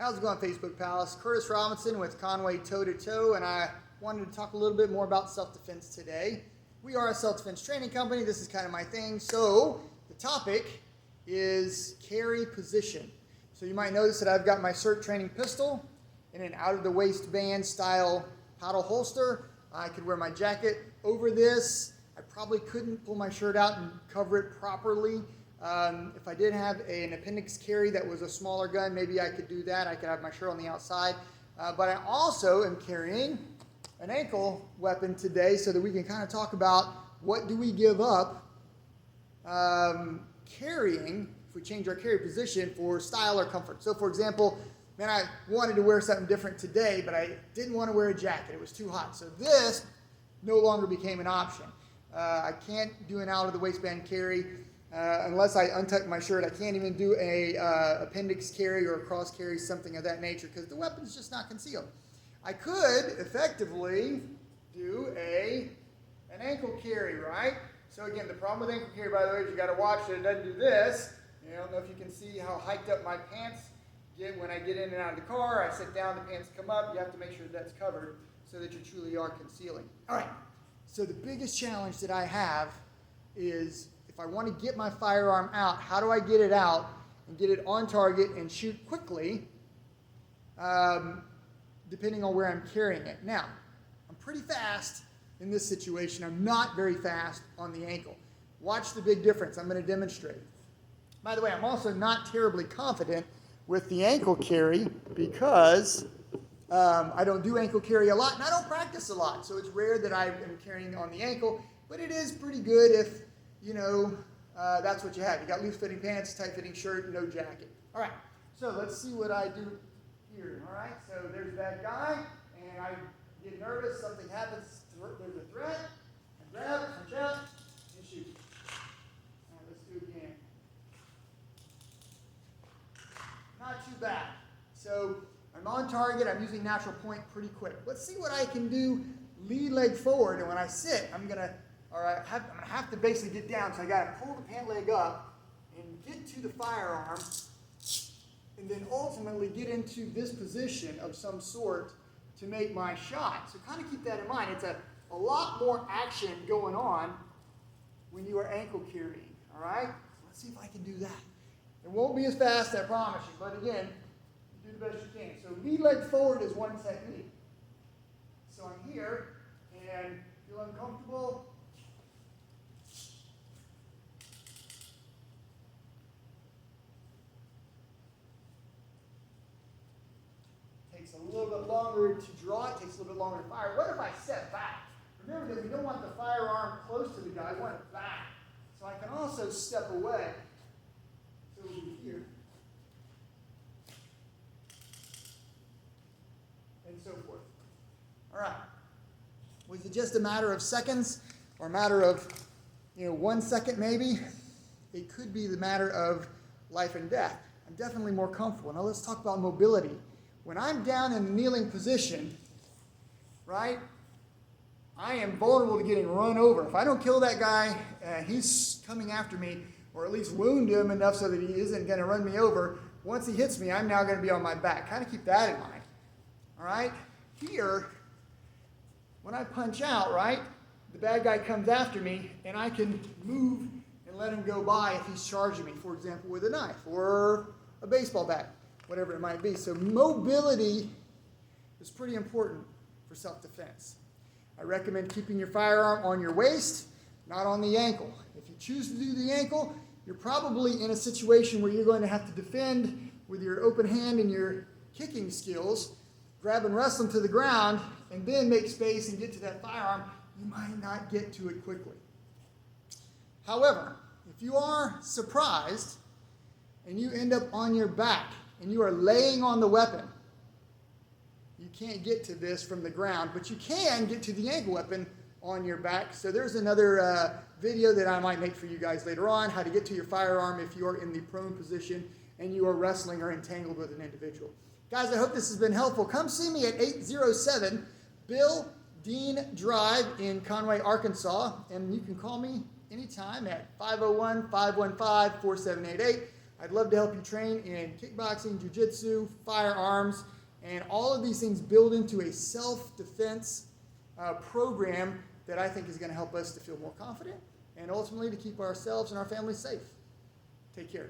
How's it going, Facebook pals? Curtis Robinson with Conway Toe to Toe, and I wanted to talk a little bit more about self-defense today. We are a self-defense training company. This is kind of my thing. So the topic is carry position. So you might notice that I've got my CERT training pistol in an out-of-the-waistband style paddle holster. I could wear my jacket over this. I probably couldn't pull my shirt out and cover it properly. If I did have an appendix carry that was a smaller gun, maybe I could do that. I could have my shirt on the outside. But I also am carrying an ankle weapon today so that we can kind of talk about what do we give up carrying if we change our carry position for style or comfort. So for example, man, I wanted to wear something different today, but I didn't want to wear a jacket. It was too hot. So this no longer became an option. I can't do an out-of-the-waistband carry. Unless I untuck my shirt. I can't even do a appendix carry or a cross carry, something of that nature, because the weapon's just not concealed. I could effectively do an ankle carry, right? So again, the problem with ankle carry, by the way, is you got to watch that it doesn't do this. I don't know if you can see how hiked up my pants get when I get in and out of the car. I sit down, the pants come up. You have to make sure that's covered so that you truly are concealing. All right. So the biggest challenge that I have is, if I want to get my firearm out, how do I get it out and get it on target and shoot quickly, depending on where I'm carrying it? Now, I'm pretty fast in this situation. I'm not very fast on the ankle. Watch the big difference. I'm going to demonstrate. By the way, I'm also not terribly confident with the ankle carry because I don't do ankle carry a lot and I don't practice a lot. So it's rare that I am carrying on the ankle, but it is pretty good if that's what you have. You got loose-fitting pants, tight-fitting shirt, no jacket. All right, so let's see what I do here. All right, so there's that guy, and I get nervous, something happens, there's a threat, I grab, punch out, and shoot. All right, let's do it again. Not too bad. So I'm on target, I'm using natural point pretty quick. Let's see what I can do, lead leg forward, and when I sit, I'm going to have to basically get down, so I got to pull the pant leg up and get to the firearm, and then ultimately get into this position of some sort to make my shot. So kind of keep that in mind. It's a lot more action going on when you are ankle carrying, all right? So let's see if I can do that. It won't be as fast, I promise you, but again, do the best you can. So lead leg forward is one technique. So I'm here, and feel uncomfortable. Takes a little bit longer to draw it, takes a little bit longer to fire. What if I step back? Remember that we don't want the firearm close to the guy, we want it back. So I can also step away. So we'll be here. And so forth. All right. Was it just a matter of seconds or a matter of 1 second maybe? It could be the matter of life and death. I'm definitely more comfortable. Now let's talk about mobility. When I'm down in a kneeling position, right, I am vulnerable to getting run over. If I don't kill that guy, he's coming after me, or at least wound him enough so that he isn't going to run me over. Once he hits me, I'm now going to be on my back. Kind of keep that in mind. All right? Here, when I punch out, right, the bad guy comes after me, and I can move and let him go by if he's charging me, for example, with a knife or a baseball bat, whatever it might be. So mobility is pretty important for self-defense. I recommend keeping your firearm on your waist, not on the ankle. If you choose to do the ankle, you're probably in a situation where you're going to have to defend with your open hand and your kicking skills, grab and wrestle him to the ground, and then make space and get to that firearm. You might not get to it quickly. However, if you are surprised and you end up on your back and you are laying on the weapon, you can't get to this from the ground, but you can get to the ankle weapon on your back. So there's another video that I might make for you guys later on, how to get to your firearm if you are in the prone position and you are wrestling or entangled with an individual. Guys, I hope this has been helpful. Come see me at 807 Bill Dean Drive in Conway, Arkansas, and you can call me anytime at 501-515-4788. I'd love to help you train in kickboxing, jiu-jitsu, firearms, and all of these things build into a self-defense program that I think is going to help us to feel more confident and ultimately to keep ourselves and our families safe. Take care.